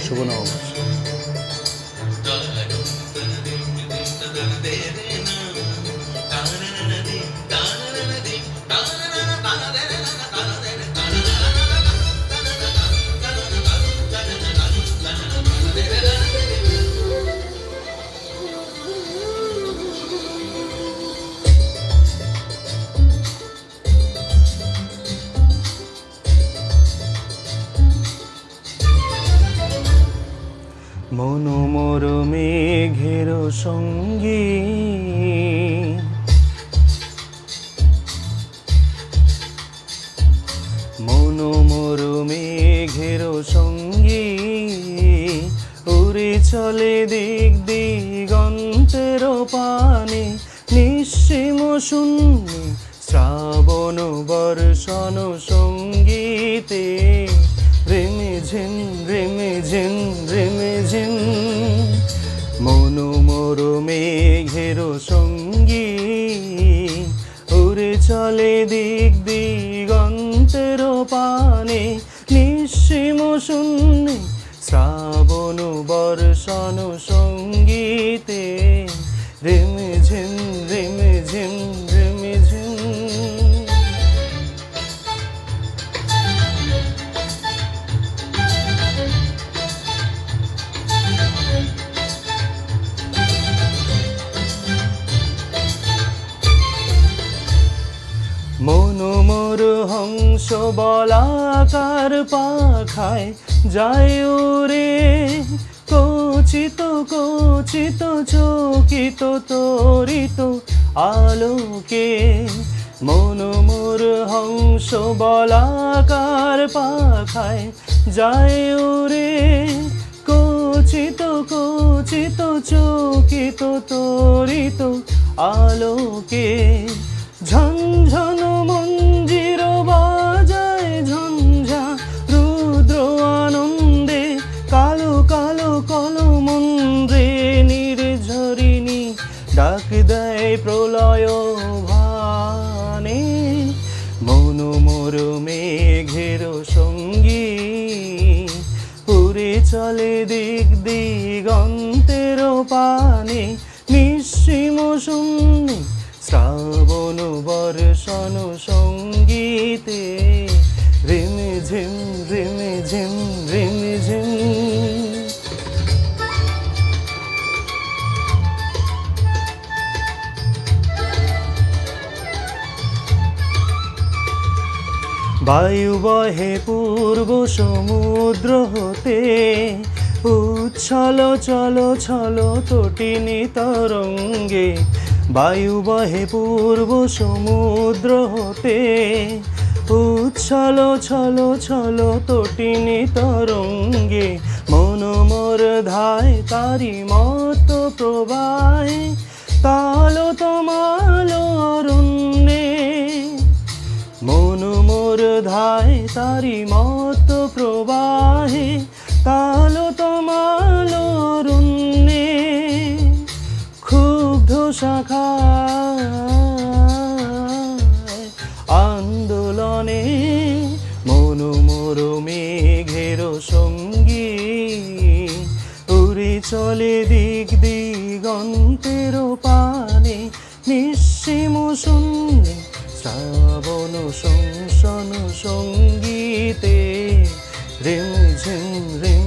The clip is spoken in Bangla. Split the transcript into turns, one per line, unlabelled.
শুভ নববর্ষ। মনোমর মেঘের সঙ্গী মনোমর মেঘের সঙ্গী উড়ে চলে দিক দিগন্তের পানে নিঃসীম শূন্য শ্রাবণ বর্ষণ সঙ্গীতে রেমে ঝিম রেমে ঝিম রেমে ঝিম মনোমর মেঘের সঙ্গী উড়ে চলে দিক দিগন্তের পানে নিঃসীম শূন্য শ্রাবণ বর্ষণ সঙ্গীতে রেমে ঝিম রেমে ঝিম রেমে ঝিম। মনোমর হংস বলাকার পাখায় যায় ওরে কচিত কচিত চকিত তরিত আলোকে মনোমর হংস বলাকার পাখায় যায় ওরে কচিত কচিত চকিত তরিত আলোকে ঝনঝন মঞ্জির বাজায় ঝঞ্ঝা রুদ্র আনন্দে কালো কালো কলমন্দ্রে নির্ঝরিণী ডাক দেয় প্রলয় ভানে মনোমর মেঘের সঙ্গী উড়ে চলে দিক দিগন্তের পানে নিঃসীম শূন্য শ্রাবণ বর্ষণ সঙ্গীতে রেমে ঝিম রেমে ঝিম রেমে ঝিম। বায়ু বহে পূর্ব সমুদ্র হতে উচ্ছল চল ছল তটিনী তরঙ্গে বায়ু বহে পূর্ব সমুদ্র হতে উচ্ছল ছল ছল তটিনী তরঙ্গে মনোমর ধায় তারি মত প্রবাহে তাল তমাল অরণ্যে মনোমর ধায় তারি মত প্রবাহে তাল তমাল অরণ্যে ক্ষুব্ধ শাখায় আন্দোলনে মনোমর মেঘের সঙ্গী উড়ে চলে দিক দিগন্তের পানে নিঃসীম শূন্য শ্রাবণ সংসন সঙ্গীতে রেম ঝিম রেম